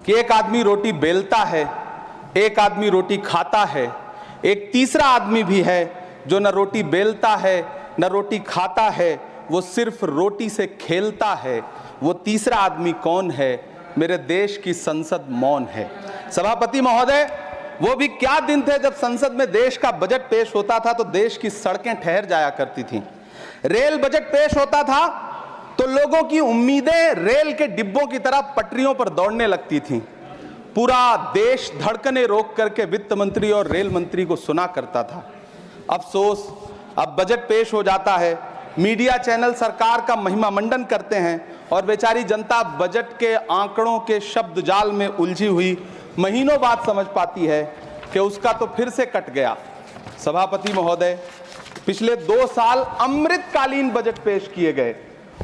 कि एक आदमी रोटी बेलता है, एक आदमी रोटी खाता है, एक तीसरा आदमी भी है जो न रोटी बेलता है न रोटी खाता है, वो सिर्फ रोटी से खेलता है। वो तीसरा आदमी कौन है? मेरे देश की संसद मौन है। सभापति महोदय, वो भी क्या दिन थे जब संसद में देश का बजट पेश होता था तो देश की सड़कें ठहर जाया करती थीं। रेल बजट पेश होता था तो लोगों की उम्मीदें रेल के डिब्बों की तरह पटरियों पर दौड़ने लगती थीं। पूरा देश धड़कने रोक करके वित्त मंत्री और रेल मंत्री को सुना करता था। अफसोस, अब बजट पेश हो जाता है, मीडिया चैनल सरकार का महिमा मंडन करते हैं और बेचारी जनता बजट के आंकड़ों के शब्द जाल में उलझी हुई महीनों बाद समझ पाती है कि उसका तो फिर से कट गया। सभापति महोदय, पिछले 2 साल अमृतकालीन बजट पेश किए गए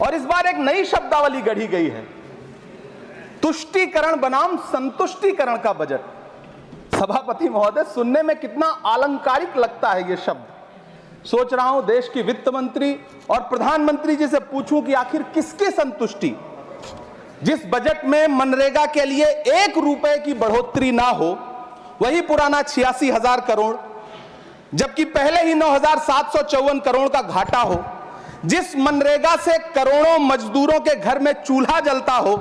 और इस बार एक नई शब्दावली गढ़ी गई है, तुष्टीकरण बनाम संतुष्टीकरण का बजट। सभापति महोदय, सुनने में कितना अलंकारिक लगता है ये शब्द। सोच रहा हूं देश की वित्त मंत्री और प्रधानमंत्री जी से पूछूं कि आखिर किसकी संतुष्टि? जिस बजट में मनरेगा के लिए 1 रुपए की बढ़ोतरी ना हो, वही पुराना 86,000 करोड़, जबकि पहले ही 9,754 करोड़ का घाटा हो, जिस मनरेगा से करोड़ों मजदूरों के घर में चूल्हा जलता हो,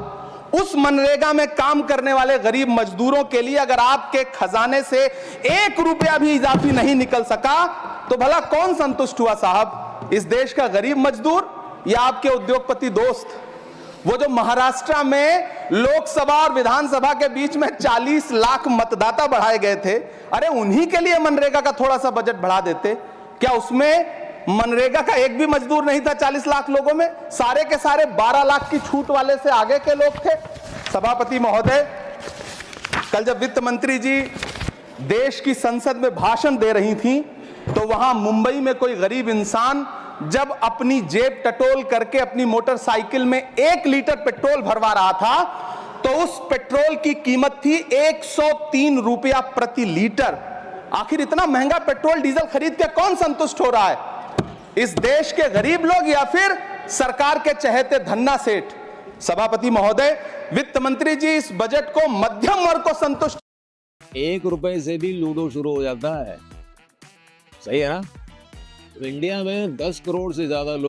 उस मनरेगा में काम करने वाले गरीब मजदूरों के लिए अगर आपके खजाने से 1 रुपया भी इजाफी नहीं निकल सका तो भला कौन संतुष्ट हुआ साहब? इस देश का गरीब मजदूर या आपके उद्योगपति दोस्त? वो जो महाराष्ट्र में लोकसभा और विधानसभा के बीच में 40 लाख मतदाता बढ़ाए गए थे, अरे उन्हीं के लिए मनरेगा का थोड़ा सा बजट बढ़ा देते। क्या उसमें मनरेगा का एक भी मजदूर नहीं था 40 लाख लोगों में? सारे के सारे 12 लाख की छूट वाले से आगे के लोग थे। सभापति महोदय, कल जब वित्त मंत्री जी देश की संसद में भाषण दे रही थी तो वहां मुंबई में कोई गरीब इंसान जब अपनी जेब टटोल करके अपनी मोटरसाइकिल में 1 लीटर पेट्रोल भरवा रहा था तो उस पेट्रोल की कीमत थी 103 रुपया प्रति लीटर। आखिर इतना महंगा पेट्रोल डीजल खरीद के कौन संतुष्ट हो रहा है? इस देश के गरीब लोग या फिर सरकार के चहेते धन्ना सेठ? सभापति महोदय, वित्त मंत्री जी इस बजट को मध्यम वर्ग को संतुष्ट 1 रुपए से भी लूडो शुरू हो जाता है, सही है ना? तो इंडिया में 10 करोड़ से ज्यादा लोग।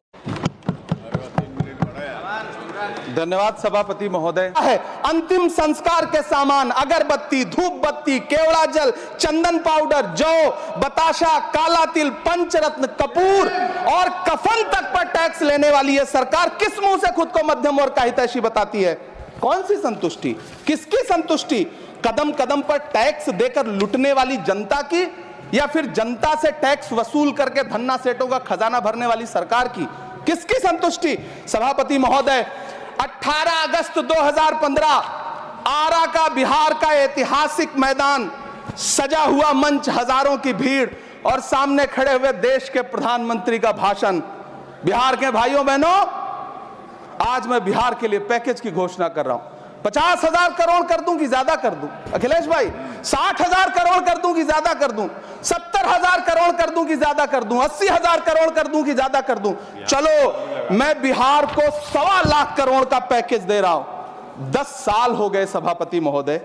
धन्यवाद सभापति महोदय। है अंतिम संस्कार के सामान अगरबत्ती, धूप बत्ती, केवड़ा जल, चंदन पाउडर, जौ, बताशा, काला तिल, पंचरत्न, कपूर और कफन तक पर टैक्स लेने वाली यह सरकार किस मुंह से खुद को मध्यम वर्ग का हितैषी बताती है? कौन सी संतुष्टि? किसकी संतुष्टि? कदम कदम पर टैक्स देकर लुटने वाली जनता की या फिर जनता से टैक्स वसूल करके धन्ना सेठों का खजाना भरने वाली सरकार की? किसकी संतुष्टि? सभापति महोदय, 18 अगस्त 2015 आरा का बिहार का ऐतिहासिक मैदान, सजा हुआ मंच, हजारों की भीड़ और सामने खड़े हुए देश के प्रधानमंत्री का भाषण। बिहार के भाइयों बहनों, आज मैं बिहार के लिए पैकेज की घोषणा कर रहा हूं। 50,000 करोड़ कर दूं कि ज्यादा कर दूं? अखिलेश भाई, 60,000 करोड़ कर दूं कि ज्यादा कर दूं? 70,000 करोड़ कर दूं कि ज्यादा कर दूं? 80,000 करोड़ कर दूं कि ज्यादा कर दूं? चलो, मैं बिहार को 1.25 लाख करोड़ का पैकेज दे रहा हूं। 10 साल हो गए सभापति महोदय,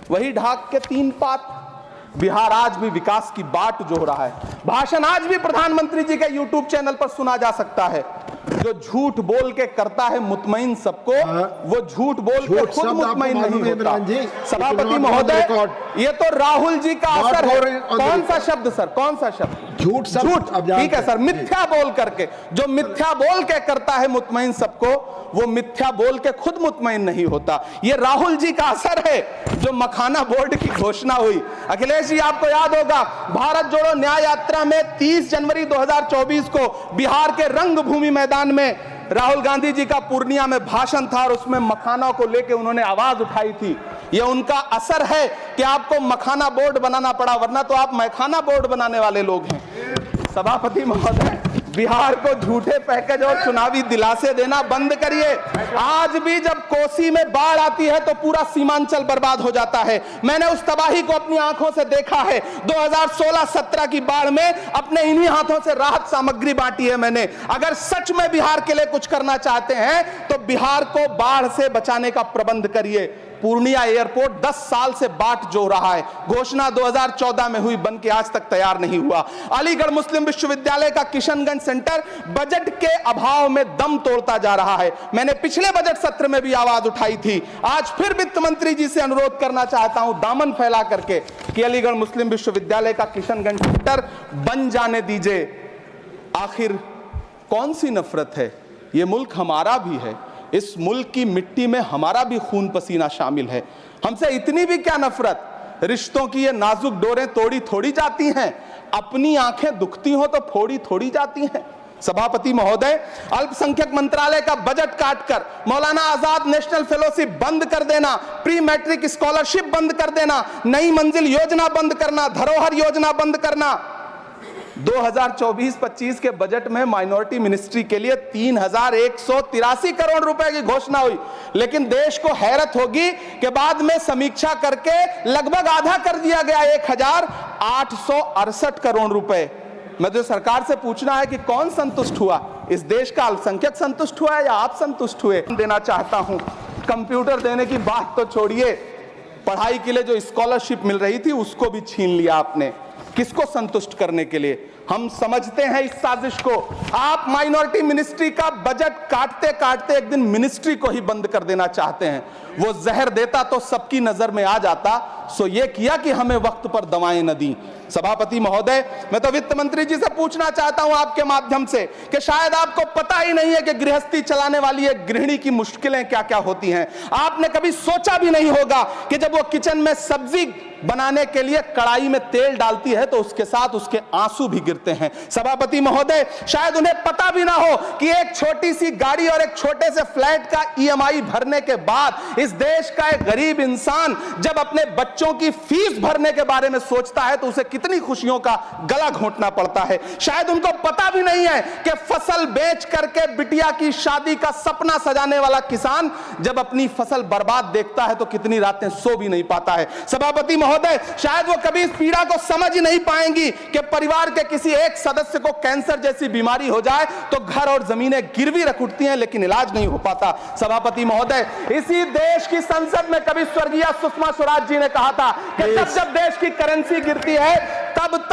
वही ढाक के 3 पात। बिहार आज भी विकास की बाट जो हो रहा है। भाषण आज भी प्रधानमंत्री जी के यूट्यूब चैनल पर सुना जा सकता है। जो झूठ बोल के करता है मुतमईन सबको, वो झूठ बोल के खुद मुतमईन नहीं होता। सभापति महोदय, ये तो राहुल जी का असर है। कौन सा शब्द सर? कौन सा शब्द? झूठ। ठीक है सर, मिथ्या बोल करके। जो मिथ्या बोल के करता है मुतमईन सबको, वो मिथ्या बोल के खुद मुतमईन नहीं होता। ये राहुल जी का असर है। जो मखाना बोर्ड की घोषणा हुई, अखिलेश जी आपको याद होगा, भारत जोड़ो न्याय यात्रा में 30 जनवरी 2024 को बिहार के रंगभूमि मैदान में राहुल गांधी जी का पूर्णिया में भाषण था और उसमें मखाना को लेकर उन्होंने आवाज उठाई थी। यह उनका असर है कि आपको मखाना बोर्ड बनाना पड़ा, वरना तो आप मैखाना बोर्ड बनाने वाले लोग हैं। सभापति महोदय, बिहार को झूठे पैकेज और चुनावी दिलासे देना बंद करिए। आज भी जब कोसी में बाढ़ आती है तो पूरा सीमांचल बर्बाद हो जाता है। मैंने उस तबाही को अपनी आंखों से देखा है। 2016-17 की बाढ़ में अपने इन्हीं हाथों से राहत सामग्री बांटी है मैंने। अगर सच में बिहार के लिए कुछ करना चाहते हैं तो बिहार को बाढ़ से बचाने का प्रबंध करिए। पूर्णिया एयरपोर्ट 10 साल से बाट जो रहा है, घोषणा 2014 में हुई, बन के आज तक तैयार नहीं हुआ। अलीगढ़ मुस्लिम विश्वविद्यालय का किशनगंज सेंटर बजट के अभाव में दम तोड़ता जा रहा है। मैंने पिछले बजट सत्र में भी आवाज उठाई थी। आज फिर वित्त मंत्री जी से अनुरोध करना चाहता हूं दामन फैला करके कि अलीगढ़ मुस्लिम विश्वविद्यालय का किशनगंज सेंटर बन जाने दीजिए। आखिर कौन सी नफरत है? यह मुल्क हमारा भी है, इस मुल्क की मिट्टी में हमारा भी खून पसीना शामिल है। हमसे इतनी भी क्या नफरत? रिश्तों की ये नाजुक डोरें तोड़ी थोड़ी जाती हैं, अपनी आंखें दुखती हो तो फोड़ी थोड़ी जाती हैं। सभापति महोदय, अल्पसंख्यक मंत्रालय का बजट काटकर मौलाना आजाद नेशनल फेलोशिप बंद कर देना, प्री मैट्रिक स्कॉलरशिप बंद कर देना, नई मंजिल योजना बंद करना, धरोहर योजना बंद करना। 2024-25 के बजट में माइनॉरिटी मिनिस्ट्री के लिए 3183 करोड़ रुपए की घोषणा हुई, लेकिन देश को हैरत होगी कि बाद में समीक्षा करके लगभग आधा कर दिया गया, 1868 करोड़ रुपए। मैं तो सरकार से पूछना है कि कौन संतुष्ट हुआ? इस देश का अल्पसंख्यक संतुष्ट हुआ या आप संतुष्ट हुए? देना चाहता हूं। कंप्यूटर देने की बात तो छोड़िए, पढ़ाई के लिए जो स्कॉलरशिप मिल रही थी उसको भी छीन लिया आपने। किसको संतुष्ट करने के लिए? हम समझते हैं इस साजिश को। आप माइनॉरिटी मिनिस्ट्री का बजट काटते काटते एक दिन मिनिस्ट्री को ही बंद कर देना चाहते हैं। वो जहर देता तो सबकी नजर में आ जाता, सो ये किया कि हमें वक्त पर दवाएं न दी। सभापति महोदय, मैं तो वित्त मंत्री जी से पूछना चाहता हूं आपके माध्यम से कि शायद आपको पता ही नहीं है कि गृहस्थी चलाने वाली एक गृहिणी की मुश्किलें क्या क्या होती हैं। आपने कभी सोचा भी नहीं होगा कि जब वो किचन में सब्जी बनाने के लिए कढ़ाई में तेल डालती है तो उसके साथ उसके आंसू भी गिरते हैं। सभापति महोदय, शायद उन्हें पता भी ना हो कि एक छोटी सी गाड़ी और एक छोटे से फ्लैट का EMI भरने के बाद इस देश का एक गरीब इंसान जब अपने बच्चों की फीस भरने के बारे में सोचता है तो उसे कितनी खुशियों का गला घोंटना पड़ता है। शायद उनको पता भी नहीं है कि फसल बेच करके बिटिया की शादी का सपना सजाने वाला किसान जब अपनी फसल बर्बाद देखता है तो कितनी रातें सो भी नहीं पाता है। सभापति महोदय, शायद वो कभी इस पीड़ा को समझ ही नहीं पाएंगी कि परिवार के किसी एक सदस्य को कैंसर जैसी बीमारी हो जाए तो घर और जमीनें गिरवी रख उठती हैं लेकिन इलाज नहीं हो पाता। सभापति महोदय, इसी देश की संसद में कभी स्वर्गीय सुषमा स्वराज जी ने कहा था कि जब देश की करेंसी गिरती है तब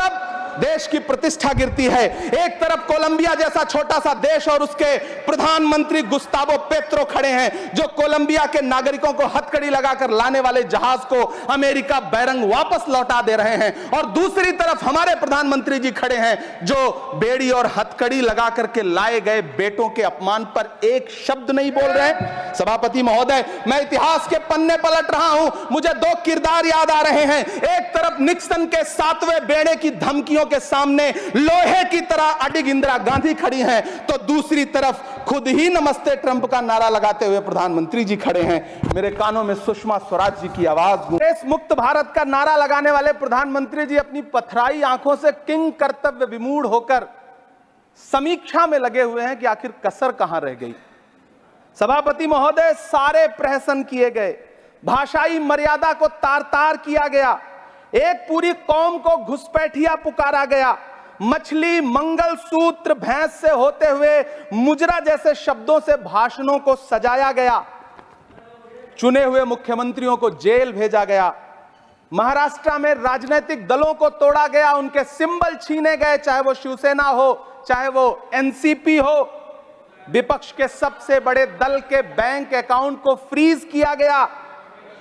देश की प्रतिष्ठा गिरती है। एक तरफ कोलंबिया जैसा छोटा सा देश और उसके प्रधानमंत्री गुस्तावो पेत्रो खड़े हैं जो कोलंबिया के नागरिकों को हथकड़ी लगाकर लाने वाले जहाज को अमेरिका बैरंग वापस लौटा दे रहे हैं, और दूसरी तरफ हमारे प्रधानमंत्री जी खड़े हैं जो बेड़ी और हथकड़ी लगा करके लाए गए बेटों के अपमान पर एक शब्द नहीं बोल रहे हैं। सभापति महोदय, मैं इतिहास के पन्ने पलट रहा हूं, मुझे दो किरदार याद आ रहे हैं। एक तरफ निक्सन के 7वें बेड़े की धमकियों के सामने लोहे की तरह अडिग इंदिरा गांधी खड़ी हैं, तो दूसरी तरफ खुद ही नमस्ते ट्रंप का नारा लगाते हुए प्रधानमंत्री जी खड़े हैं। मेरे कानों में सुषमा स्वराज जी की आवाज, देश मुक्त भारत का नारा लगाने वाले प्रधानमंत्री जी अपनी पथराई आंखों से किंग कर्तव्य विमूढ़ होकर समीक्षा में लगे हुए हैं कि आखिर कसर कहां रह गई। सभापति महोदय, सारे प्रहसन किए गए, भाषाई मर्यादा को तार तार किया गया, एक पूरी कौम को घुसपैठिया पुकारा गया, मछली, मंगलसूत्र, भैंस से होते हुए मुजरा जैसे शब्दों से भाषणों को सजाया गया, चुने हुए मुख्यमंत्रियों को जेल भेजा गया, महाराष्ट्र में राजनीतिक दलों को तोड़ा गया, उनके सिंबल छीने गए, चाहे वो शिवसेना हो चाहे वो NCP हो, विपक्ष के सबसे बड़े दल के बैंक अकाउंट को फ्रीज किया गया।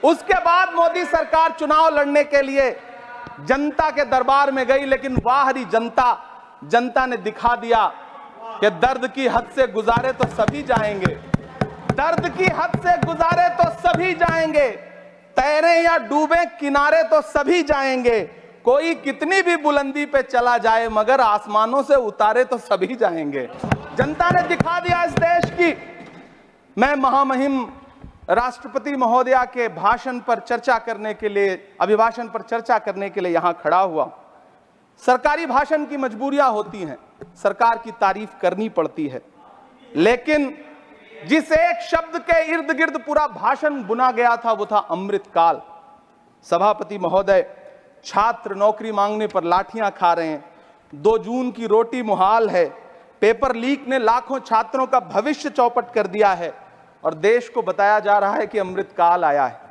उसके बाद मोदी सरकार चुनाव लड़ने के लिए जनता के दरबार में गई, लेकिन वाहरी जनता ने दिखा दिया कि दर्द की हद से गुजारे तो सभी जाएंगे, दर्द की हद से गुजारे तो सभी जाएंगे, तैरे या डूबे किनारे तो सभी जाएंगे, कोई कितनी भी बुलंदी पे चला जाए मगर आसमानों से उतारे तो सभी जाएंगे। जनता ने दिखा दिया इस देश की। मैं महामहिम राष्ट्रपति महोदया के भाषण पर चर्चा करने के लिए, अभिभाषण पर चर्चा करने के लिए यहां खड़ा हुआ। सरकारी भाषण की मजबूरियां होती हैं, सरकार की तारीफ करनी पड़ती है, लेकिन जिस एक शब्द के इर्द गिर्द पूरा भाषण बुना गया था वो था अमृतकाल। सभापति महोदय, छात्र नौकरी मांगने पर लाठियां खा रहे हैं, 2 जून की रोटी मुहाल है, पेपर लीक ने लाखों छात्रों का भविष्य चौपट कर दिया है और देश को बताया जा रहा है कि अमृतकाल आया है।